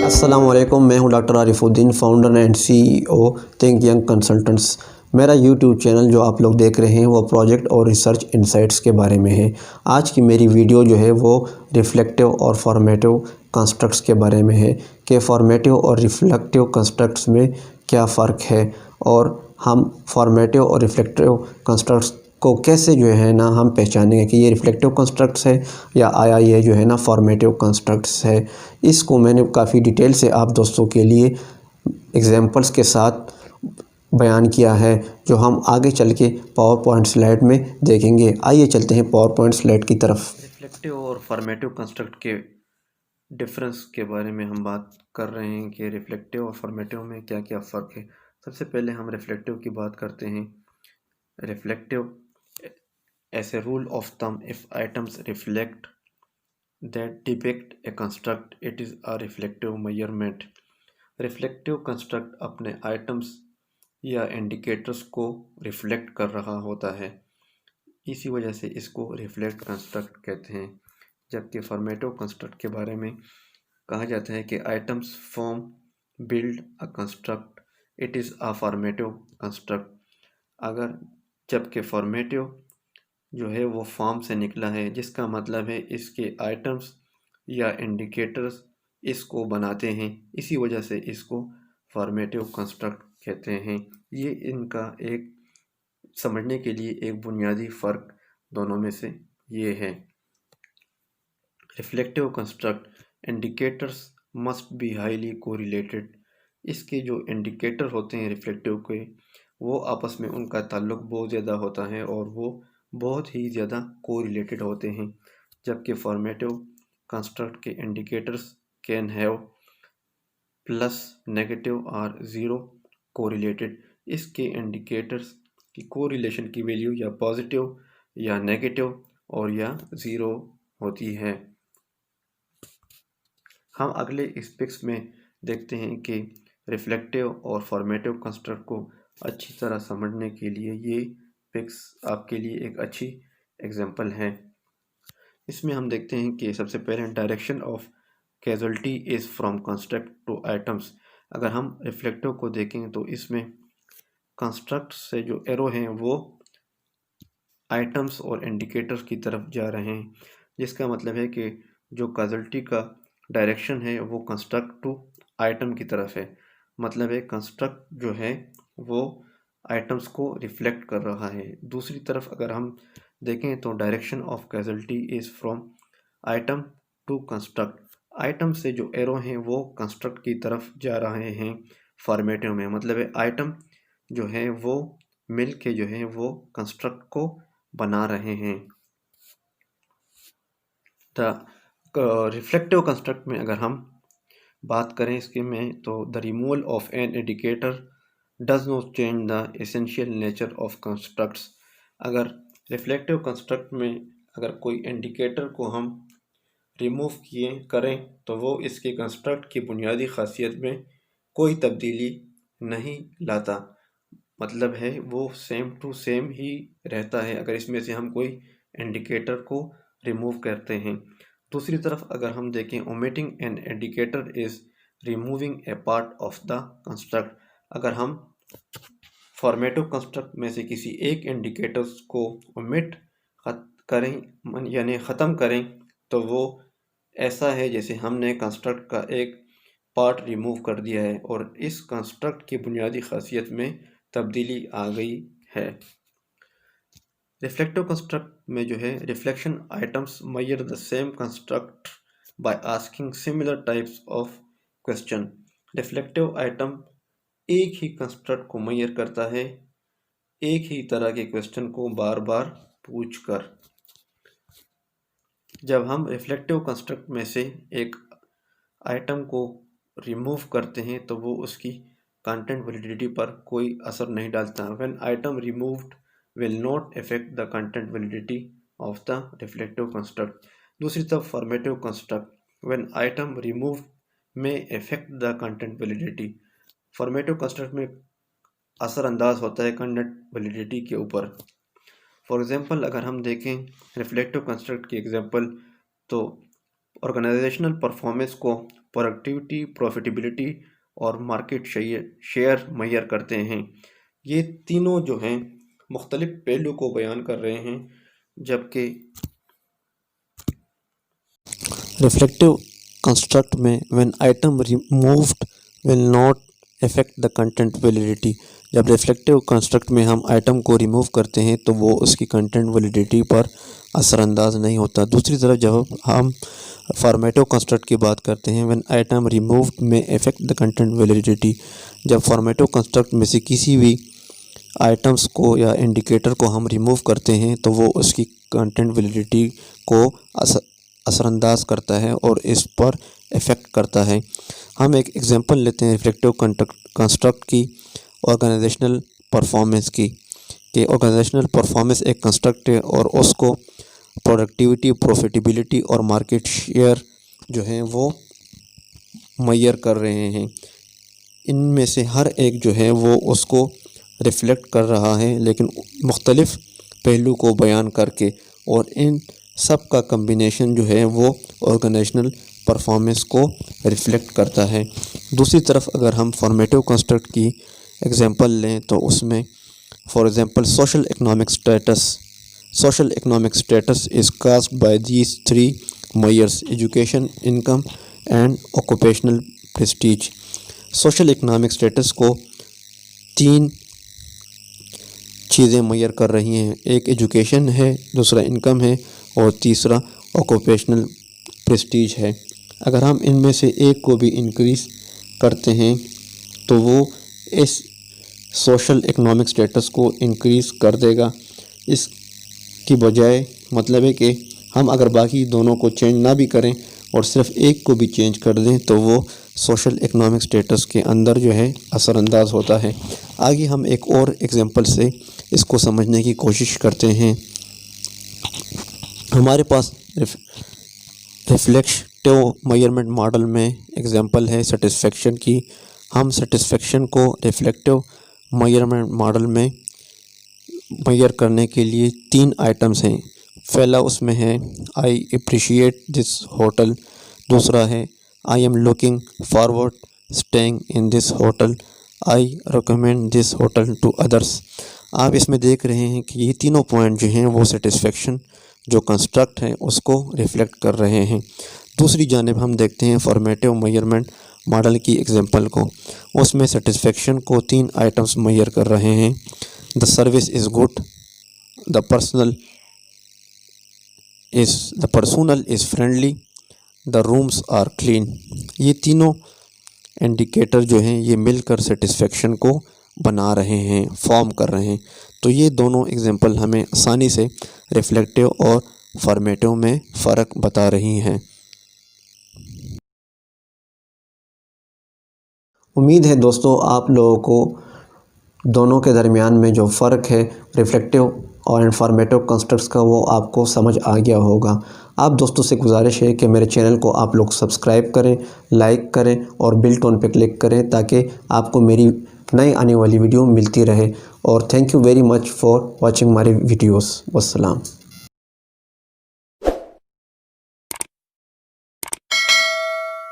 अस्सलामुअलैकुम, मैं हूं doctor Arifuddin, founder and CEO Think Young Consultants. मेरा यूट्यूब चैनल जो आप लोग देख रहे हैं वो प्रोजेक्ट और रिसर्च इनसाइट्स के बारे में है। आज की मेरी वीडियो जो है वो रिफ्लेक्टिव और फॉर्मेटिव कंस्ट्रक्ट्स के बारे में है कि फॉर्मेटिव और रिफ्लेक्टिव कंस्ट्रक्ट्स में क्या फ़र्क है और हम फॉर्मेटिव और रिफ्लेक्टिव कंस्ट्रक्ट्स को कैसे जो है ना हम पहचानेंगे कि ये रिफ्लेक्टिव कंस्ट्रक्ट्स है या आया ये जो है ना फॉर्मेटिव कंस्ट्रक्ट्स है। इसको मैंने काफ़ी डिटेल से आप दोस्तों के लिए एग्जांपल्स के साथ बयान किया है जो हम आगे चल के पावर पॉइंट स्लाइड में देखेंगे। आइए चलते हैं पावर पॉइंट स्लाइड की तरफ। रिफ्लेक्टिव और फॉर्मेटिव कंस्ट्रक्ट के डिफरेंस के बारे में हम बात कर रहे हैं कि रिफ्लेक्टिव और फॉर्मेटिव में क्या क्या फ़र्क है। सबसे पहले हम रिफ्लेक्टिव की बात करते हैं। Reflective as a rule of thumb, if items reflect that depict a construct, it is a reflective measurement. Reflective construct अपने आइटम्स या इंडिकेटर्स को रिफ्लेक्ट कर रहा होता है, इसी वजह से इसको रिफ्लेक्ट कंस्ट्रक्ट कहते हैं। जबकि फॉर्मेटिव कंस्ट्रक्ट के बारे में कहा जाता है कि items form build a construct, it is a formative construct. अगर जबकि फॉर्मेटिव जो है वो फॉर्म से निकला है, जिसका मतलब है इसके आइटम्स या इंडिकेटर्स इसको बनाते हैं, इसी वजह से इसको फॉर्मेटिव कंस्ट्रक्ट कहते हैं। ये इनका एक समझने के लिए एक बुनियादी फ़र्क दोनों में से ये है। Reflective construct indicators must be highly correlated. इसके जो इंडिकेटर होते हैं रिफ्लेक्टिव के, वो आपस में उनका ताल्लुक बहुत ज़्यादा होता है और वो बहुत ही ज़्यादा कोरिलेटेड होते हैं। जबकि फॉर्मेटिव कंस्ट्रक्ट के indicators can have plus, negative और ज़ीरो कोरिलेटेड। इसके इंडिकेटर्स की कोरिलेशन की वैल्यू या पॉजिटिव या नेगेटिव और या ज़ीरो होती है। हम अगले इस पिक्स में देखते हैं कि रिफ्लेक्टिव और फॉर्मेटिव कंस्ट्रक्ट को अच्छी तरह समझने के लिए ये पिक्स आपके लिए एक अच्छी एग्जांपल है। इसमें हम देखते हैं कि सबसे पहले direction of causality is from construct to items. अगर हम रिफ्लेक्टिव को देखें तो इसमें कंस्ट्रक्ट से जो एरो हैं वो आइटम्स और इंडिकेटर्स की तरफ जा रहे हैं, जिसका मतलब है कि जो कैजुअलिटी का डायरेक्शन है वो कंस्ट्रक्ट टू आइटम की तरफ है। मतलब है कंस्ट्रक्ट जो है वो आइटम्स को रिफ्लेक्ट कर रहा है। दूसरी तरफ अगर हम देखें तो direction of causality is from item to construct. Item से जो एरो हैं वो कंस्ट्रक्ट की तरफ जा रहे हैं फॉर्मेटिव में। मतलब है आइटम जो है वो मिल के जो है वो कंस्ट्रक्ट को बना रहे हैं। रिफ्लेक्टिव कंस्ट्रक्ट में अगर हम बात करें इसके में तो the removal of an indicator does not change the essential nature of constructs. अगर रिफ्लेक्टिव कंस्ट्रक्ट में अगर कोई इंडिकेटर को हम रिमूव किए करें तो वो इसके कंस्ट्रक्ट की बुनियादी खासियत में कोई तब्दीली नहीं लाता। मतलब है वो सेम टू सेम ही रहता है अगर इसमें से हम कोई इंडिकेटर को रिमूव करते हैं। दूसरी तरफ अगर हम देखें omitting an indicator is removing A part of the construct. अगर हम फॉर्मेटिव कंस्ट्रक्ट में से किसी एक इंडिकेटर्स को ओमिट करें यानी ख़त्म करें तो वो ऐसा है जैसे हमने कंस्ट्रक्ट का एक पार्ट रिमूव कर दिया है और इस कंस्ट्रक्ट की बुनियादी खासियत में तब्दीली आ गई है। रिफ्लेक्टिव कंस्ट्रक्ट में जो है reflection items measure the same construct by asking similar types of question. Reflective item एक ही कंस्ट्रक्ट को मेजर करता है एक ही तरह के क्वेश्चन को बार बार पूछकर। जब हम रिफ्लेक्टिव कंस्ट्रक्ट में से एक आइटम को रिमूव करते हैं तो वो उसकी कंटेंट वैलिडिटी पर कोई असर नहीं डालता। When item removed will not affect the content validity of the reflective construct. दूसरी तरफ formative construct when item remove में affect the content validity. Formative construct में असरअंदाज होता है कंटेंट वैलिडिटी के ऊपर। फॉर एग्जांपल अगर हम देखें रिफ्लेक्टिव कंस्ट्रक्ट की एग्जांपल तो ऑर्गेनाइजेशनल परफॉर्मेंस को प्रोडक्टिविटी, प्रॉफिटेबिलिटी और मार्केट शेयर मेजर करते हैं। ये तीनों जो हैं मुख्तलिफ पहलू को बयान कर रहे हैं, जबकि रिफ्लेक्टिव कंस्ट्रक्ट में when item removed will not affect the content validity, जब रिफ्लेक्टिव कंस्ट्रक्ट में हम आइटम को रिमूव करते हैं तो वो उसकी कंटेंट वैलिडिटी पर असरअंदाज नहीं होता। दूसरी तरफ जब हम फॉर्मेटिव कंस्ट्रक्ट की बात करते हैं, व्हेन आइटम रिमूव्ड में अफेक्ट द कंटेंट वैलिडिटी, जब फॉर्मेटिव कंस्ट्रक्ट में से किसी भी आइटम्स को या इंडिकेटर को हम रिमूव करते हैं तो वो उसकी कंटेंट वैलिडिटी को असरअंदाज करता है और इस पर इफ़ेक्ट करता है। हम एक एग्जांपल लेते हैं रिफ्लेक्टिव कंस्ट्रक्ट की ऑर्गेनाइजेशनल परफॉर्मेंस की, कि ऑर्गेनाइजेशनल परफॉर्मेंस एक कंस्ट्रक्ट है और उसको प्रोडक्टिविटी, प्रॉफिटेबिलिटी और मार्केट शेयर जो है वो मेजर कर रहे हैं। इनमें से हर एक जो है वो उसको रिफ़्लेक्ट कर रहा है, लेकिन मुख्तलिफ़ पहलू को बयान करके, और इन सब का कम्बिनेशन जो है वो ऑर्गेनाइजेशनल परफॉर्मेंस को रिफ़्लेक्ट करता है। दूसरी तरफ अगर हम फॉर्मेटिव कंस्ट्रक्ट की एग्जांपल लें तो उसमें for example social economic status is caused bye these three measures: education, income and occupational Prestige. Social economic status को तीन चीज़ें मेजर कर रही हैं, एक एजुकेशन है, दूसरा इनकम है और तीसरा ऑक्यूपेशनल प्रेस्टीज है। अगर हम इनमें से एक को भी इंक्रीज़ करते हैं तो वो इस सोशल इकोनॉमिक स्टेटस को इंक्रीज़ कर देगा। इसकी बजाय मतलब है कि हम अगर बाकी दोनों को चेंज ना भी करें और सिर्फ एक को भी चेंज कर दें तो वो सोशल इकोनॉमिक स्टेटस के अंदर जो है असरअंदाज होता है। आगे हम एक और एग्जांपल से इसको समझने की कोशिश करते हैं। हमारे पास रिफ्लेक्टिव मेजरमेंट मॉडल में एग्जांपल है सेटिस्फेक्शन की। हम सेटिस्फेक्शन को रिफ्लेक्टिव मेजरमेंट मॉडल में मेजर करने के लिए तीन आइटम्स हैं। पहला उसमें है आई अप्रिशिएट दिस होटल, दूसरा है I am looking forward staying in this hotel, I recommend this hotel to others. आप इसमें देख रहे हैं कि ये तीनों पॉइंट जो हैं वो सेटिस्फेक्शन जो कंस्ट्रक्ट है उसको रिफ़्लेक्ट कर रहे हैं। दूसरी जानिब हम देखते हैं फॉर्मेटिव मेजरमेंट मॉडल की एग्जांपल को। उसमें सेटिस्फेक्शन को तीन आइटम्स मेजर कर रहे हैं: the service is good, the personnel is friendly, the rooms are clean. ये तीनों इंडिकेटर जो हैं ये मिलकर सेटिस्फेक्शन को बना रहे हैं, फॉर्म कर रहे हैं। तो ये दोनों एग्जांपल हमें आसानी से रिफ्लेक्टिव और फॉर्मेटिव में फ़र्क बता रही हैं। उम्मीद है दोस्तों आप लोगों को दोनों के दरमियान में जो फ़र्क है रिफ्लेक्टिव और इन्फॉर्मेटिव कंस्ट्रक्ट्स का वो आपको समझ आ गया होगा। आप दोस्तों से गुजारिश है कि मेरे चैनल को आप लोग सब्सक्राइब करें, लाइक करें और बेल टोन पे क्लिक करें ताकि आपको मेरी नई आने वाली वीडियो मिलती रहे। और thank you very much for watching my videos. वस्सलाम।